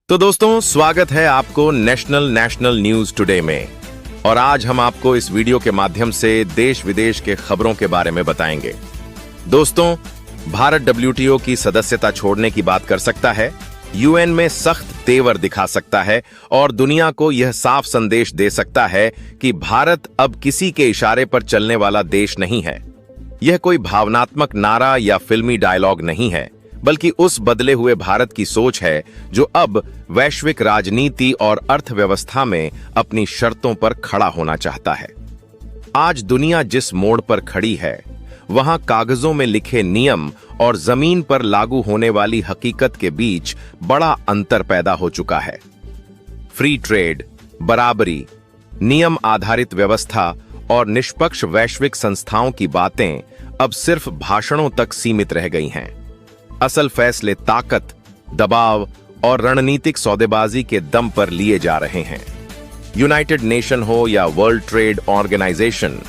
तो दोस्तों, स्वागत है आपको नेशनल न्यूज टुडे में। और आज हम आपको इस वीडियो के माध्यम से देश विदेश के खबरों के बारे में बताएंगे। दोस्तों, भारत WTO की सदस्यता छोड़ने की बात कर सकता है, UN में सख्त तेवर दिखा सकता है और दुनिया को यह साफ संदेश दे सकता है कि भारत अब किसी के इशारे पर चलने वाला देश नहीं है। यह कोई भावनात्मक नारा या फिल्मी डायलॉग नहीं है, बल्कि उस बदले हुए भारत की सोच है जो अब वैश्विक राजनीति और अर्थव्यवस्था में अपनी शर्तों पर खड़ा होना चाहता है। आज दुनिया जिस मोड़ पर खड़ी है, वहां कागजों में लिखे नियम और जमीन पर लागू होने वाली हकीकत के बीच बड़ा अंतर पैदा हो चुका है। फ्री ट्रेड, बराबरी, नियम आधारित व्यवस्था और निष्पक्ष वैश्विक संस्थाओं की बातें अब सिर्फ भाषणों तक सीमित रह गई हैं। असल फैसले ताकत, दबाव और रणनीतिक सौदेबाजी के दम पर लिए जा रहे हैं। यूनाइटेड नेशन हो या वर्ल्ड ट्रेड ऑर्गेनाइजेशन,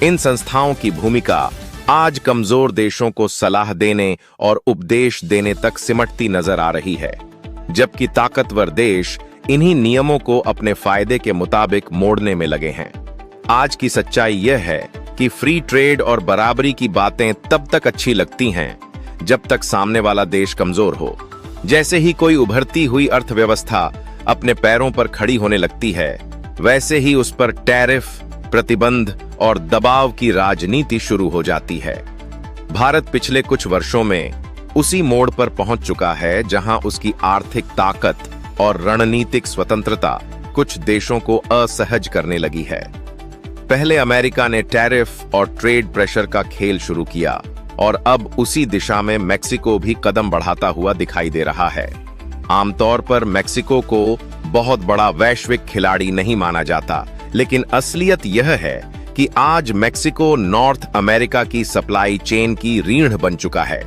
इन संस्थाओं की भूमिका आज कमजोर देशों को सलाह देने और उपदेश देने तक सिमटती नजर आ रही है, जबकि ताकतवर देश इन्हीं नियमों को अपने फायदे के मुताबिक मोड़ने में लगे हैं। आज की सच्चाई यह है कि फ्री ट्रेड और बराबरी की बातें तब तक अच्छी लगती हैं जब तक सामने वाला देश कमजोर हो। जैसे ही कोई उभरती हुई अर्थव्यवस्था अपने पैरों पर खड़ी होने लगती है, वैसे ही उस पर टैरिफ, प्रतिबंध और दबाव की राजनीति शुरू हो जाती है। भारत पिछले कुछ वर्षों में उसी मोड़ पर पहुंच चुका है जहां उसकी आर्थिक ताकत और रणनीतिक स्वतंत्रता कुछ देशों को असहज करने लगी है। पहले अमेरिका ने टैरिफ और ट्रेड प्रेशर का खेल शुरू किया और अब उसी दिशा में मेक्सिको भी कदम बढ़ाता हुआ दिखाई दे रहा है। आमतौर पर मेक्सिको को बहुत बड़ा वैश्विक खिलाड़ी नहीं माना जाता, लेकिन असलियत यह है कि आज मेक्सिको नॉर्थ अमेरिका की सप्लाई चेन की रीढ़ बन चुका है।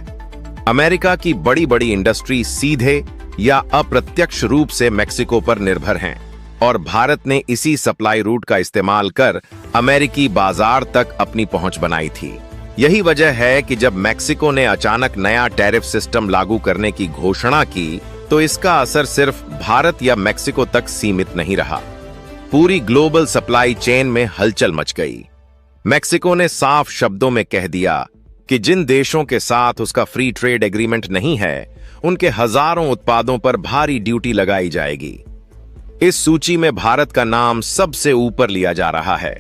अमेरिका की बड़ी बड़ी इंडस्ट्री सीधे या अप्रत्यक्ष रूप से मेक्सिको पर निर्भर हैं और भारत ने इसी सप्लाई रूट का इस्तेमाल कर अमेरिकी बाजार तक अपनी पहुंच बनाई थी। यही वजह है कि जब मेक्सिको ने अचानक नया टैरिफ सिस्टम लागू करने की घोषणा की, तो इसका असर सिर्फ भारत या मेक्सिको तक सीमित नहीं रहा। पूरी ग्लोबल सप्लाई चेन में हलचल मच गई। मेक्सिको ने साफ शब्दों में कह दिया कि जिन देशों के साथ उसका फ्री ट्रेड एग्रीमेंट नहीं है, उनके हजारों उत्पादों पर भारी ड्यूटी लगाई जाएगी। इस सूची में भारत का नाम सबसे ऊपर लिया जा रहा है।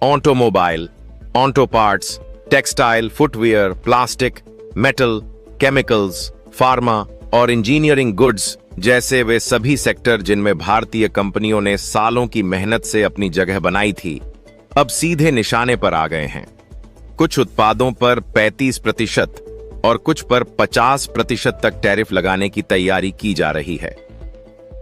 Automobile, auto parts, textile, footwear, plastic, metal, chemicals, pharma और इंजीनियरिंग गुड्स जैसे वे सभी सेक्टर जिनमें भारतीय कंपनियों ने सालों की मेहनत से अपनी जगह बनाई थी, अब सीधे निशाने पर आ गए हैं। कुछ उत्पादों पर 35% और कुछ पर 50% तक टैरिफ लगाने की तैयारी की जा रही है।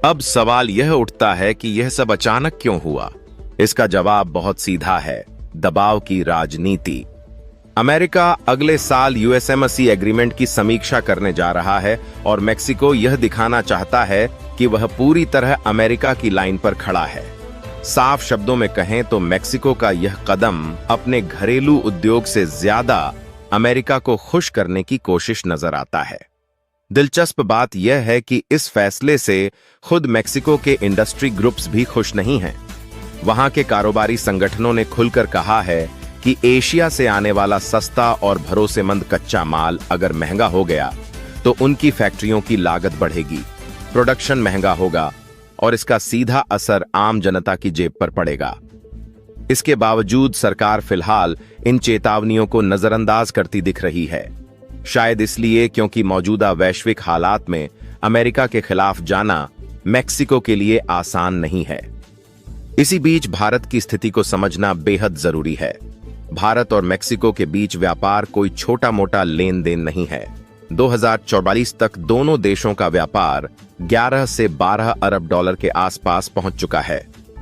अब सवाल यह उठता है कि यह सब अचानक क्यों हुआ? इसका जवाब बहुत सीधा है, दबाव की राजनीति। अमेरिका अगले साल USMCA एग्रीमेंट की समीक्षा करने जा रहा है और मेक्सिको यह दिखाना चाहता है कि वह पूरी तरह अमेरिका की लाइन पर खड़ा है। साफ शब्दों में कहें तो मेक्सिको का यह कदम अपने घरेलू उद्योग से ज्यादा अमेरिका को खुश करने की कोशिश नजर आता है। दिलचस्प बात यह है कि इस फैसले से खुद मेक्सिको के इंडस्ट्री ग्रुप्स भी खुश नहीं हैं। वहां के कारोबारी संगठनों ने खुलकर कहा है कि एशिया से आने वाला सस्ता और भरोसेमंद कच्चा माल अगर महंगा हो गया तो उनकी फैक्ट्रियों की लागत बढ़ेगी, प्रोडक्शन महंगा होगा और इसका सीधा असर आम जनता की जेब पर पड़ेगा। इसके बावजूद सरकार फिलहाल इन चेतावनियों को नजरअंदाज करती दिख रही है, शायद इसलिए क्योंकि मौजूदा वैश्विक हालात में अमेरिका के खिलाफ जाना मेक्सिको के लिए आसान नहीं है। इसी बीच भारत की स्थिति को समझना बेहद जरूरी है। भारत और मेक्सिको के बीच व्यापार कोई छोटा मोटा लेन देन नहीं है। 2044 तक दोनों देशों का व्यापार 11 से 12 अरब डॉलर के आसपास पहुंच चुका है।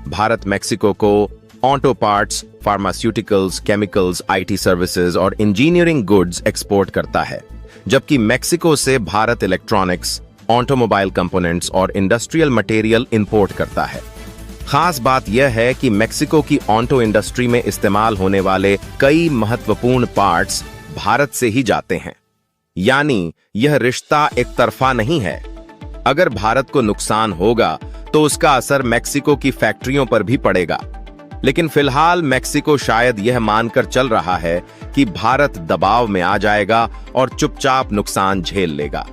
भारत मेक्सिको को auto parts, pharmaceuticals, chemicals, IT services और इंजीनियरिंग गुड्स एक्सपोर्ट करता है, जबकि मेक्सिको से भारत इलेक्ट्रॉनिक्स, ऑटोमोबाइल कंपोनेंट्स और इंडस्ट्रियल मटेरियल इंपोर्ट करता है। खास बात यह है कि मेक्सिको की ऑटो इंडस्ट्री में इस्तेमाल होने वाले कई महत्वपूर्ण पार्ट्स भारत से ही जाते हैं, यानी यह रिश्ता एक तरफा नहीं है। अगर भारत को नुकसान होगा तो उसका असर मेक्सिको की फैक्ट्रियों पर भी पड़ेगा। लेकिन फिलहाल मेक्सिको शायद यह मानकर चल रहा है कि भारत दबाव में आ जाएगा और चुपचाप नुकसान झेल लेगा।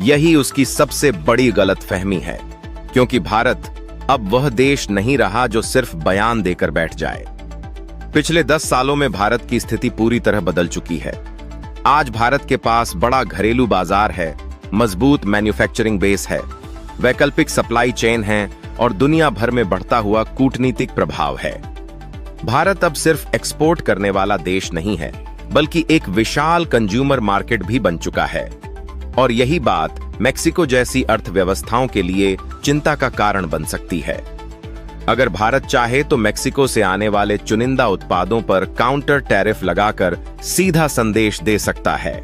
यही उसकी सबसे बड़ी गलतफहमी है, क्योंकि भारत अब वह देश नहीं रहा जो सिर्फ बयान देकर बैठ जाए। पिछले 10 सालों में भारत की स्थिति पूरी तरह बदल चुकी है। आज भारत के पास बड़ा घरेलू बाजार है, मजबूत मैन्युफैक्चरिंग बेस है, वैकल्पिक सप्लाई चेन है और दुनिया भर में बढ़ता हुआ कूटनीतिक प्रभाव है। भारत अब सिर्फ एक्सपोर्ट करने वाला देश नहीं है, बल्कि एक विशाल कंज्यूमर मार्केट भी बन चुका है। और यही बात मेक्सिको जैसी अर्थव्यवस्थाओं के लिए चिंता का कारण बन सकती है। अगर भारत चाहे तो मेक्सिको से आने वाले चुनिंदा उत्पादों पर काउंटर टैरिफ लगाकर सीधा संदेश दे सकता है।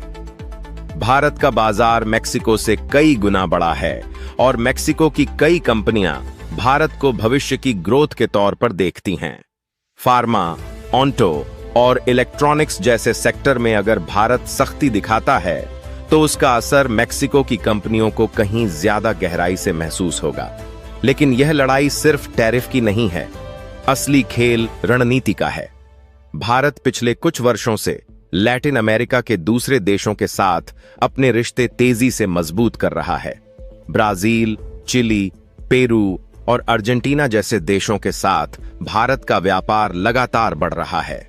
भारत का बाजार मेक्सिको से कई गुना बड़ा है और मेक्सिको की कई कंपनियां भारत को भविष्य की ग्रोथ के तौर पर देखती हैं। फार्मा, ऑटो और इलेक्ट्रॉनिक्स जैसे सेक्टर में अगर भारत सख्ती दिखाता है तो उसका असर मेक्सिको की कंपनियों को कहीं ज्यादा गहराई से महसूस होगा। लेकिन यह लड़ाई सिर्फ टैरिफ की नहीं है, असली खेल रणनीति का है। भारत पिछले कुछ वर्षों से लैटिन अमेरिका के दूसरे देशों के साथ अपने रिश्ते तेजी से मजबूत कर रहा है। ब्राजील, चिली, पेरू और अर्जेंटीना जैसे देशों के साथ भारत का व्यापार लगातार बढ़ रहा है।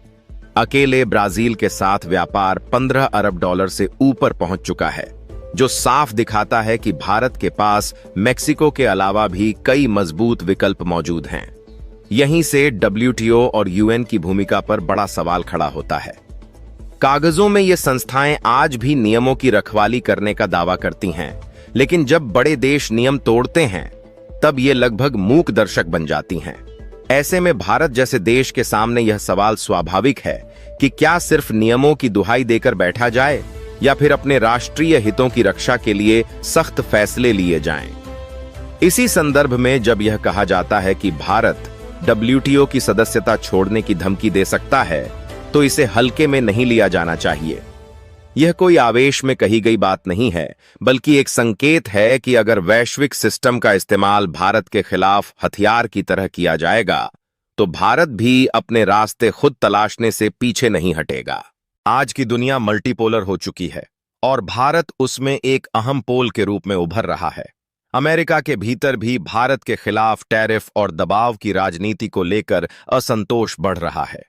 अकेले ब्राजील के साथ व्यापार 15 अरब डॉलर से ऊपर पहुंच चुका है, जो साफ दिखाता है कि भारत के पास मेक्सिको के अलावा भी कई मजबूत विकल्प मौजूद हैं। यहीं से WTO और UN की भूमिका पर बड़ा सवाल खड़ा होता है। कागजों में ये संस्थाएं आज भी नियमों की रखवाली करने का दावा करती हैं, लेकिन जब बड़े देश नियम तोड़ते हैं तब ये लगभग मूक दर्शक बन जाती हैं। ऐसे में भारत जैसे देश के सामने यह सवाल स्वाभाविक है कि क्या सिर्फ नियमों की दुहाई देकर बैठा जाए या फिर अपने राष्ट्रीय हितों की रक्षा के लिए सख्त फैसले लिए जाएं। इसी संदर्भ में जब यह कहा जाता है कि भारत WTO की सदस्यता छोड़ने की धमकी दे सकता है, तो इसे हल्के में नहीं लिया जाना चाहिए। यह कोई आवेश में कही गई बात नहीं है, बल्कि एक संकेत है कि अगर वैश्विक सिस्टम का इस्तेमाल भारत के खिलाफ हथियार की तरह किया जाएगा, तो भारत भी अपने रास्ते खुद तलाशने से पीछे नहीं हटेगा। आज की दुनिया मल्टीपोलर हो चुकी है और भारत उसमें एक अहम पोल के रूप में उभर रहा है। अमेरिका के भीतर भी भारत के खिलाफ टैरिफ और दबाव की राजनीति को लेकर असंतोष बढ़ रहा है।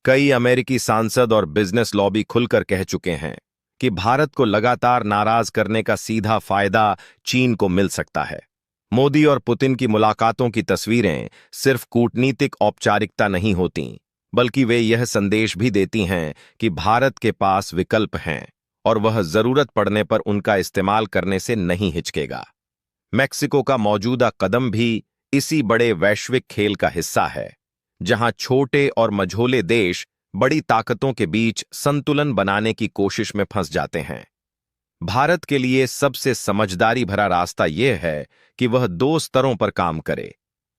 कई अमेरिकी सांसद और बिजनेस लॉबी खुलकर कह चुके हैं कि भारत को लगातार नाराज करने का सीधा फायदा चीन को मिल सकता है। मोदी और पुतिन की मुलाकातों की तस्वीरें सिर्फ कूटनीतिक औपचारिकता नहीं होती, बल्कि वे यह संदेश भी देती हैं कि भारत के पास विकल्प हैं और वह जरूरत पड़ने पर उनका इस्तेमाल करने से नहीं हिचकेगा। मेक्सिको का मौजूदा कदम भी इसी बड़े वैश्विक खेल का हिस्सा है, जहां छोटे और मझोले देश बड़ी ताकतों के बीच संतुलन बनाने की कोशिश में फंस जाते हैं। भारत के लिए सबसे समझदारी भरा रास्ता यह है कि वह 2 स्तरों पर काम करे।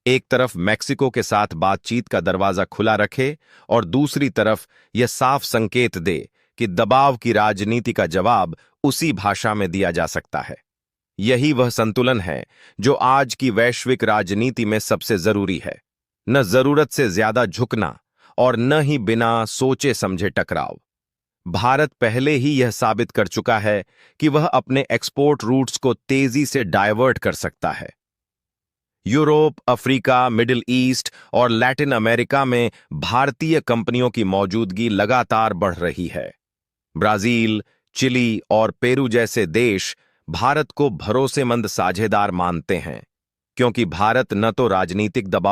एक तरफ मेक्सिको के साथ बातचीत का दरवाजा खुला रखे और दूसरी तरफ यह साफ संकेत दे कि दबाव की राजनीति का जवाब उसी भाषा में दिया जा सकता है। यही वह संतुलन है जो आज की वैश्विक राजनीति में सबसे जरूरी है। न जरूरत से ज्यादा झुकना और न ही बिना सोचे समझे टकराव। भारत पहले ही यह साबित कर चुका है कि वह अपने एक्सपोर्ट रूट्स को तेजी से डायवर्ट कर सकता है। यूरोप, अफ्रीका, मिडिल ईस्ट और लैटिन अमेरिका में भारतीय कंपनियों की मौजूदगी लगातार बढ़ रही है। ब्राजील, चिली और पेरू जैसे देश भारत को भरोसेमंद साझेदार मानते हैं, क्योंकि भारत न तो राजनीतिक दबाव